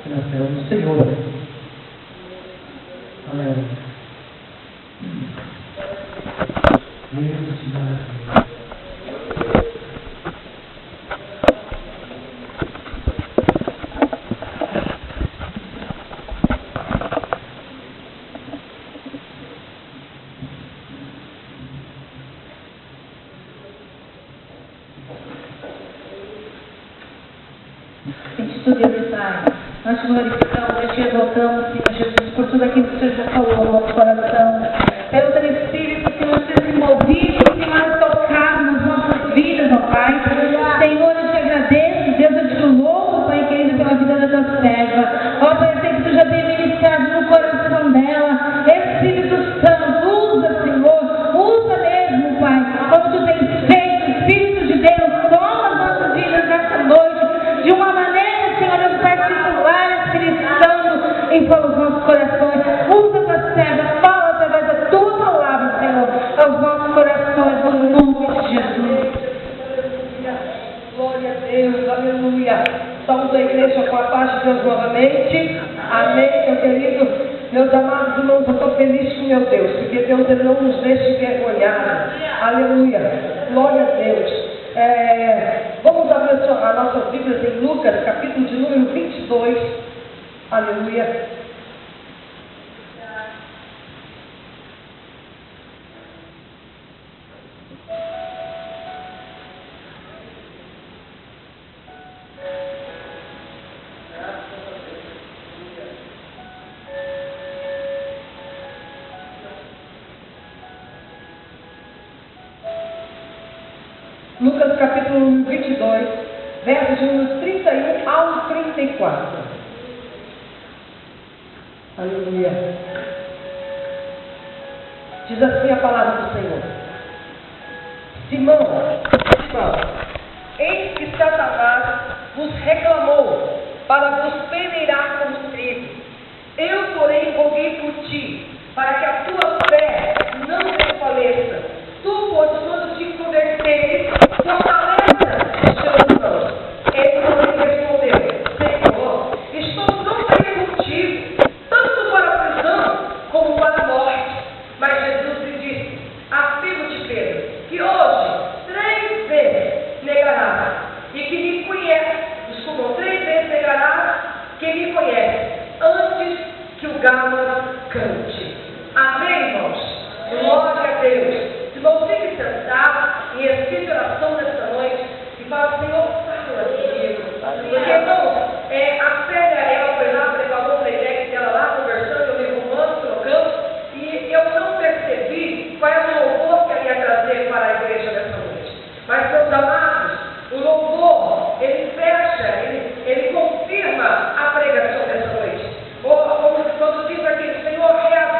na célula do Senhor. Aleluia. Deus te dá. Nós te glorificamos, nós te exaltamos, Senhor Jesus, por tudo aquilo que o Senhor já falou no nosso coração. Pelo teu Espírito, Senhor, ter se movido, Senhor, tocado nas nossas vidas, ó Pai. Senhor, eu te agradeço, Deus, eu te louvo, Pai querido, pela vida da tua serva. Ó Pai, eu sei que tu já tem ministrado no coração dela. Espírito Santo, usa, Senhor, usa mesmo, Pai, como tu tens feito, Espírito de Deus, toma as nossas vidas nessa noite, de uma maneira, Senhor, eu particular, Espírito Santo, em todos os nossos corações. Usa tua serva, fala através da tua palavra, Senhor, aos nossos corações, no nome de Jesus. Glória a Deus, aleluia. Estamos na igreja com a paz de Deus novamente. Amém, meu querido. Meus amados irmãos, eu estou feliz com meu Deus, porque Deus ele não nos deixa envergonhados. Aleluia. Glória a Deus. Vamos abrir as nossas Bíblias em Lucas, capítulo de número 22. Aleluia. Lucas capítulo 22, versos de número 31 ao 34. Aleluia. Diz assim a palavra do Senhor. Simão, eis que Satanás vos reclamou para vos peneirar como trigo. Eu, porém, roguei por ti, para que a tua fé não desfaleça. Tu, pois, quando te converteres, fortaleza os teus irmãos. Ele, porém, respondeu: Senhor, estou pronto a ir contigo, tanto para a prisão como para a morte. Mas Jesus lhe disse: Afirmo-te, Pedro, que hoje 3 vezes negarás, e que me conhece, 3 vezes negarás que me conhece, antes que o galo cante. Amém, irmãos? Glória a Deus. Irmão, fique sentado em espírito de oração nesta noite e fala: Senhor, fala comigo. Porque, irmãos, a Célia, ela foi lá, preparou uma ideia que ela lá conversando, eu me arrumando, trocando, e eu não percebi qual é o louvor que ela ia trazer para a igreja nessa noite. Mas, meus amados, o louvor, ele fecha, ele confirma a pregação dessa noite. Ou, como quando diz aqui, Senhor, reaviva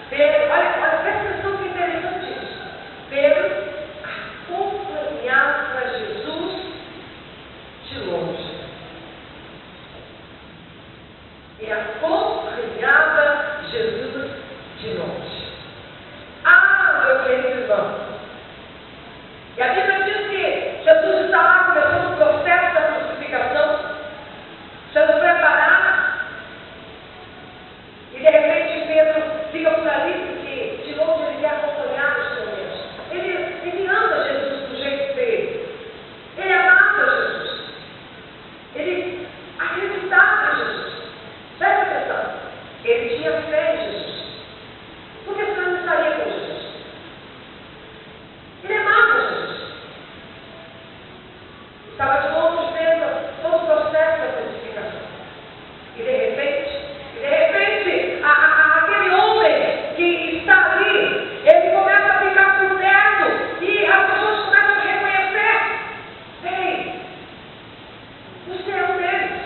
Pedro, olha, presta atenção que interessante isso. Pedro acompanhava Jesus de longe. E acompanhava Jesus de longe. Ah, meu querido irmão. E a Bíblia diz que Jesus está lá começando o processo da crucificação, sendo preparado. E de repente Pedro fica por ali, porque de longe ele quer acompanhar os momentos. Ele ama Jesus do jeito dele. Ele amava Jesus. Ele acreditava em Jesus. Presta atenção. Ele tinha fé em Jesus. Porque senão não estaria com Jesus. Ele amava Jesus. Estava de longe vendo todo o processo da crucificação. E de repente, aquele homem que está ali, ele começa a ficar por perto e as pessoas começam a reconhecer. Ei, você é um deles.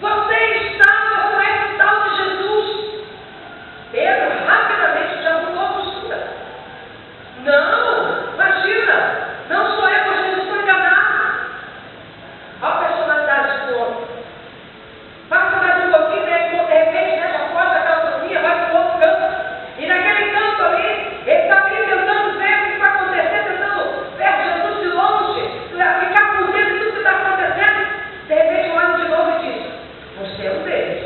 Você estava com esse tal de Jesus. Pedro rapidamente já mudou a postura. Não, imagina, não sou eu, porque eu estou enganado. Olha a personalidade do homem. Passa mais um pouquinho, de repente, já foge daquela turminha, vai para o outro canto. E naquele canto ali, ele está ali tentando ver o que vai acontecer, tentando ver Jesus de longe, ficar por dentro de tudo que está acontecendo. De repente, olha de novo e diz: você é um deles.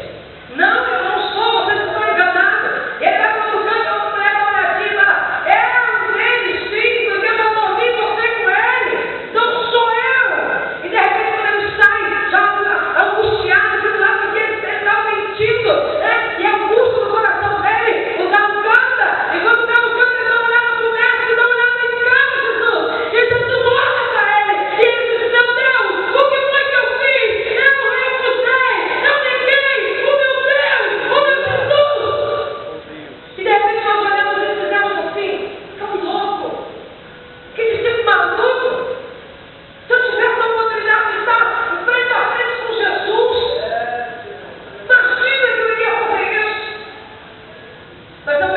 Não, eu não sou, vocês estão enganados. Ele vai para o canto, a outra mulher olha assim e fala: é um deles, sim, porque eu não dormi você com ele. Não sou eu. E de repente, quando ele sai, já angustiado, de lá, porque ele está mentindo, né? E a angústia do coração dele, o galo canta. E quando o galo canta, ele dá uma olhada para o mestre, ele dá uma olhada em casa, Jesus. E Jesus olha para ele. E ele diz: meu Deus, o que foi que eu fiz? Eu recusei, eu neguei o meu Deus, o meu Jesus. E de repente nós olhamos e dizemos assim: tão louco, que discípulo maluco. Se eu tivesse a oportunidade de estar frente a frente com Jesus, imagina que eu iria fazer isso. Mas eu